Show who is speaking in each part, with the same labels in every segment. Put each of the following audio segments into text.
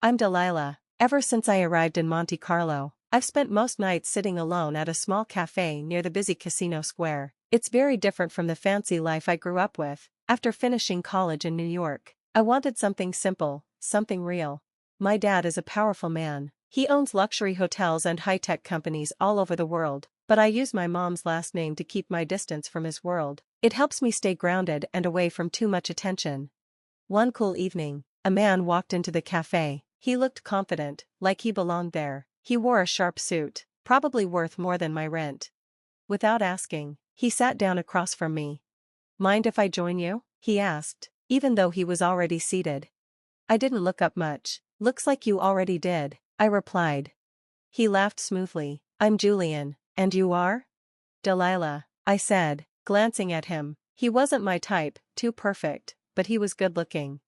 Speaker 1: I'm Delila. Ever since I arrived in Monte Carlo, I've spent most nights sitting alone at a small café near the busy casino square. It's very different from the fancy life I grew up with. After finishing college in New York, I wanted something simple, something real. My dad is a powerful man. He owns luxury hotels and high-tech companies all over the world, but I use my mom's last name to keep my distance from his world. It helps me stay grounded and away from too much attention. One cool evening, a man walked into the cafe. He looked confident, like he belonged there. He wore a sharp suit, probably worth more than my rent. Without asking, he sat down across from me. "Mind if I join you?" he asked, even though he was already seated. I didn't look up much. "Looks like you already did," I replied. He laughed smoothly. "I'm Julian, and you are?" "Delila," I said, glancing at him. He wasn't my type, too perfect, but he was good-looking.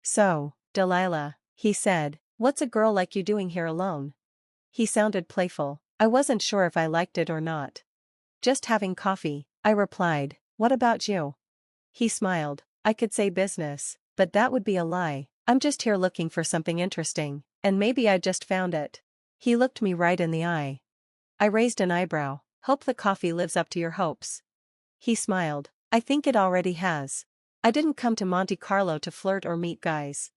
Speaker 1: "So, Delila," he said, "what's a girl like you doing here alone?" He sounded playful. I wasn't sure if I liked it or not. "Just having coffee," I replied. "What about you?" He smiled. I could say business, but that would be a lie. "I'm just here looking for something interesting, and maybe I just found it." He looked me right in the eye. I raised an eyebrow. "Hope the coffee lives up to your hopes." He smiled. "I think it already has. I didn't come to Monte Carlo to flirt or meet guys.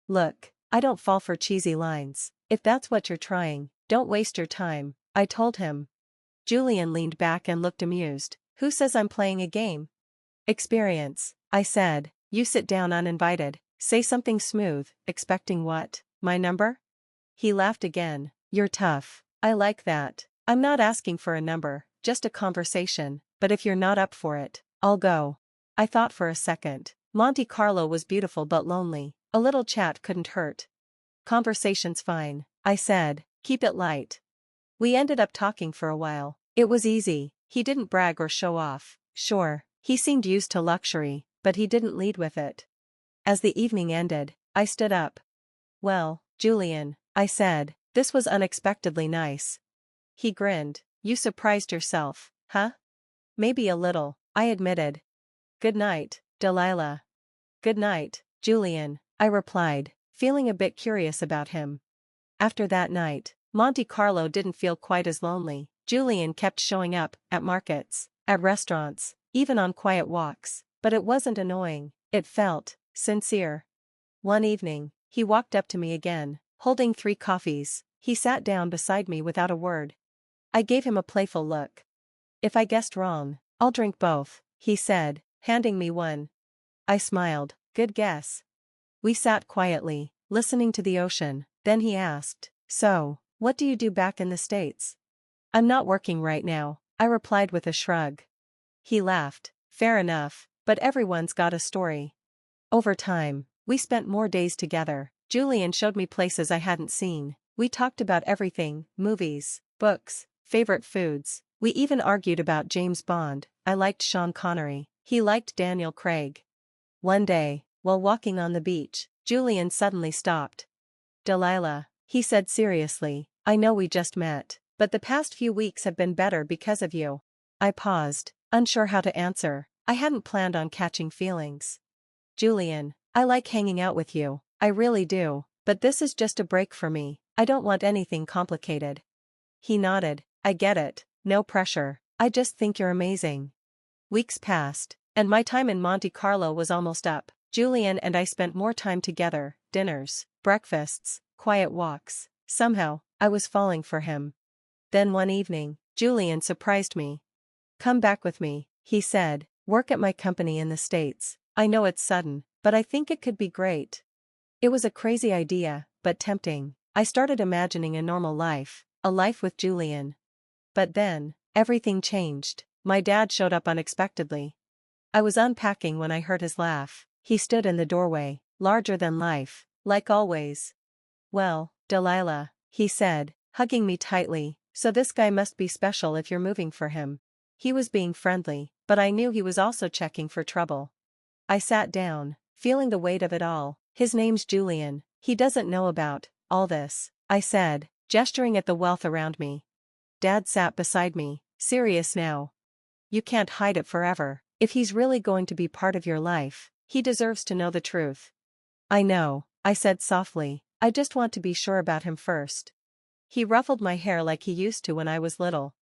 Speaker 1: Look, I don't fall for cheesy lines. If that's what you're trying, don't waste your time," I told him. Julian leaned back and looked amused. "Who says I'm playing a game?" "Experience," I said. "You sit down uninvited, say something smooth, expecting what? My number?" He laughed again. "You're tough. I like that. I'm not asking for a number, just a conversation, but if you're not up for it, I'll go." I thought for a second. Monte Carlo was beautiful but lonely. A little chat couldn't hurt. "Conversation's fine," I said. "Keep it light." We ended up talking for a while. It was easy. He didn't brag or show off. Sure, he seemed used to luxury, but he didn't lead with it. As the evening ended, I stood up. "Well, Julian," I said, "this was unexpectedly nice." He grinned. "You surprised yourself, huh?" "Maybe a little," I admitted. "Good night, Delila." "Good night, Julian," I replied, feeling a bit curious about him. After that night, Monte Carlo didn't feel quite as lonely. Julian kept showing up, at markets, at restaurants, even on quiet walks, but it wasn't annoying, it felt sincere. One evening, he walked up to me again, holding 3 coffees. He sat down beside me without a word. I gave him a playful look. "If I guessed wrong, I'll drink both," he said, handing me one. I smiled. "Good guess." We sat quietly, listening to the ocean. Then he asked, "So, what do you do back in the States?" "I'm not working right now," I replied with a shrug. He laughed. "Fair enough, but everyone's got a story." Over time, we spent more days together. Julian showed me places I hadn't seen. We talked about everything: movies, books, favorite foods. We even argued about James Bond. I liked Sean Connery. He liked Daniel Craig. One day, while walking on the beach, Julian suddenly stopped. "Delila," he said seriously, "I know we just met, but the past few weeks have been better because of you." I paused, unsure how to answer. I hadn't planned on catching feelings. "Julian, I like hanging out with you, I really do, but this is just a break for me. I don't want anything complicated." He nodded. "I get it, no pressure. I just think you're amazing." Weeks passed, and my time in Monte Carlo was almost up. Julian and I spent more time together: dinners, breakfasts, quiet walks. Somehow, I was falling for him. Then one evening, Julian surprised me. "Come back with me," he said. "Work at my company in the States. I know it's sudden, but I think it could be great." It was a crazy idea, but tempting. I started imagining a normal life, a life with Julian. But then, everything changed. My dad showed up unexpectedly. I was unpacking when I heard his laugh. He stood in the doorway, larger than life, like always. "Well, Delila," he said, hugging me tightly, "so this guy must be special if you're moving for him." He was being friendly, but I knew he was also checking for trouble. I sat down, feeling the weight of it all. "His name's Julian. He doesn't know about all this," I said, gesturing at the wealth around me. Dad sat beside me, serious now. "You can't hide it forever. If he's really going to be part of your life, he deserves to know the truth." "I know," I said softly. I just want to be sure about him first. He ruffled my hair like he used to when I was little.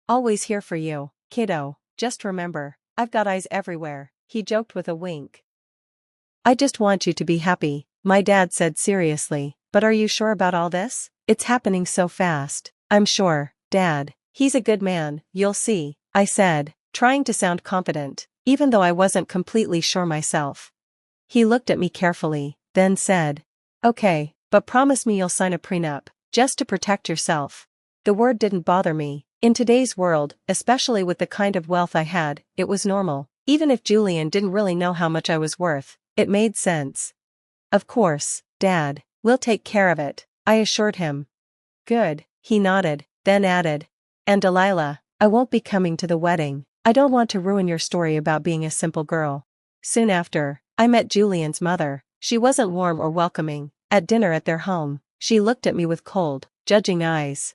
Speaker 1: Always here for you, kiddo, just remember, I've got eyes everywhere, he joked with a wink. I just want you to be happy, my dad said seriously, but are you sure about all this? It's happening so fast. I'm sure, Dad. He's a good man, you'll see, I said, trying to sound confident, even though I wasn't completely sure myself. He looked at me carefully, then said, okay, but promise me you'll sign a prenup, just to protect yourself. The word didn't bother me. In today's world, especially with the kind of wealth I had, it was normal. Even if Julian didn't really know how much I was worth, it made sense. Of course, Dad, we'll take care of it, I assured him. Good, he nodded, then added. And Delila, I won't be coming to the wedding. I don't want to ruin your story about being a simple girl. Soon after, I met Julian's mother. She wasn't warm or welcoming. At dinner at their home, she looked at me with cold, judging eyes.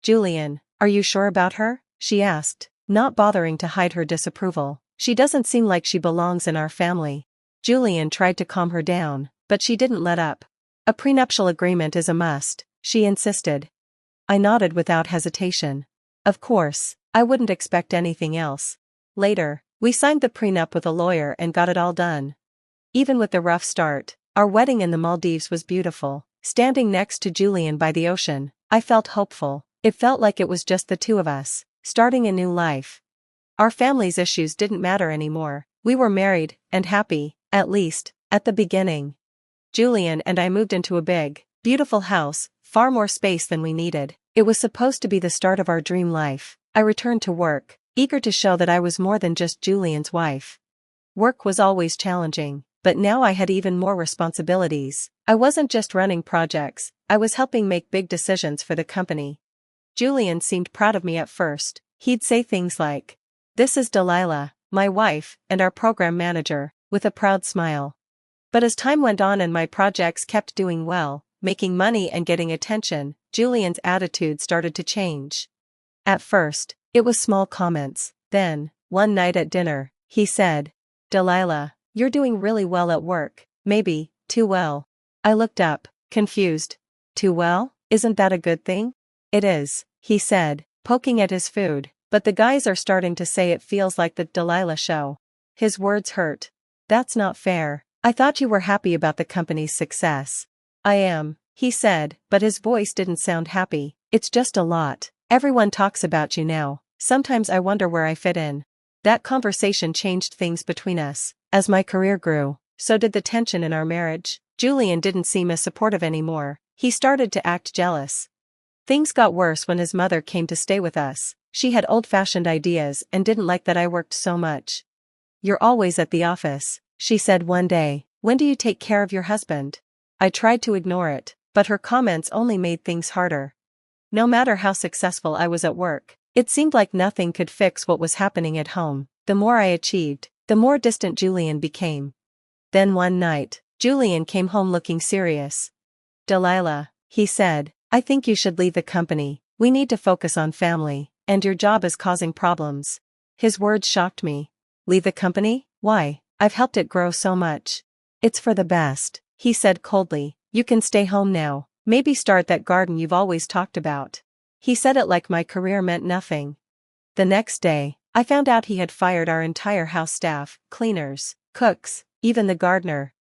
Speaker 1: Julian, are you sure about her? She asked, not bothering to hide her disapproval. She doesn't seem like she belongs in our family. Julian tried to calm her down, but she didn't let up. A prenuptial agreement is a must, she insisted. I nodded without hesitation. Of course, I wouldn't expect anything else. Later, we signed the prenup with a lawyer and got it all done. Even with the rough start, our wedding in the Maldives was beautiful. Standing next to Julian by the ocean, I felt hopeful. It felt like it was just the two of us, starting a new life. Our family's issues didn't matter anymore. We were married, and happy, at least, at the beginning. Julian and I moved into a big, beautiful house, far more space than we needed. It was supposed to be the start of our dream life. I returned to work, eager to show that I was more than just Julian's wife. Work was always challenging, but now I had even more responsibilities. I wasn't just running projects, I was helping make big decisions for the company. Julian seemed proud of me at first. He'd say things like, "This is Delila, my wife, and our program manager," with a proud smile. But as time went on and my projects kept doing well, making money and getting attention, Julian's attitude started to change. At first, it was small comments. Then, one night at dinner, he said, "Delila, you're doing really well at work, maybe, too well." I looked up, confused. Too well? Isn't that a good thing? It is, he said, poking at his food, but the guys are starting to say it feels like the Delila show. His words hurt. That's not fair. I thought you were happy about the company's success. I am, he said, but his voice didn't sound happy. It's just a lot. Everyone talks about you now. Sometimes I wonder where I fit in. That conversation changed things between us. As my career grew, so did the tension in our marriage. Julian didn't seem as supportive anymore. He started to act jealous. Things got worse when his mother came to stay with us. She had old-fashioned ideas and didn't like that I worked so much. "You're always at the office," she said one day. "When do you take care of your husband?" I tried to ignore it, but her comments only made things harder. No matter how successful I was at work, it seemed like nothing could fix what was happening at home. The more I achieved, the more distant Julian became. Then one night, Julian came home looking serious. "Delila," he said, "I think you should leave the company. We need to focus on family, and your job is causing problems." His words shocked me. "Leave the company? Why? I've helped it grow so much." "It's for the best," he said coldly. "You can stay home now, maybe start that garden you've always talked about." He said it like my career meant nothing. The next day, I found out he had fired our entire house staff, cleaners, cooks, even the gardener.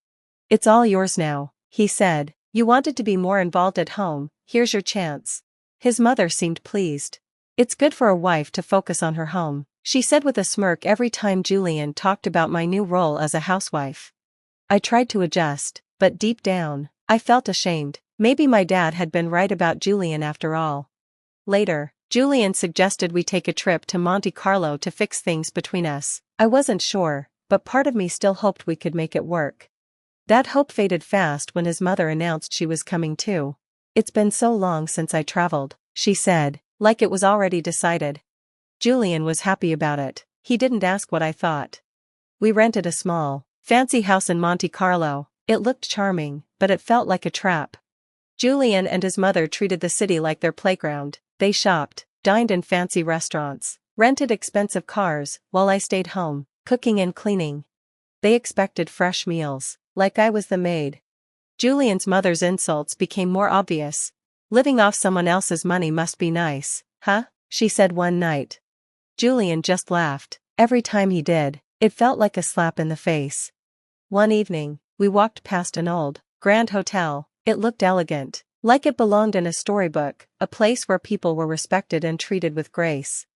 Speaker 1: "It's all yours now," he said. "You wanted to be more involved at home, here's your chance." His mother seemed pleased. "It's good for a wife to focus on her home," she said with a smirk every time Julian talked about my new role as a housewife. I tried to adjust, but deep down, I felt ashamed. Maybe my dad had been right about Julian after all. Later, Julian suggested we take a trip to Monte Carlo to fix things between us. I wasn't sure, but part of me still hoped we could make it work. That hope faded fast when his mother announced she was coming too. "It's been so long since I traveled," she said, like it was already decided. Julian was happy about it. He didn't ask what I thought. We rented a small, fancy house in Monte Carlo. It looked charming, but it felt like a trap. Julian and his mother treated the city like their playground. They shopped, dined in fancy restaurants, rented expensive cars, while I stayed home, cooking and cleaning. They expected fresh meals, like I was the maid. Julian's mother's insults became more obvious. Living off someone else's money must be nice, huh? She said one night. Julian just laughed. Every time he did, it felt like a slap in the face. One evening, we walked past an old, grand hotel. It looked elegant, like it belonged in a storybook, a place where people were respected and treated with grace.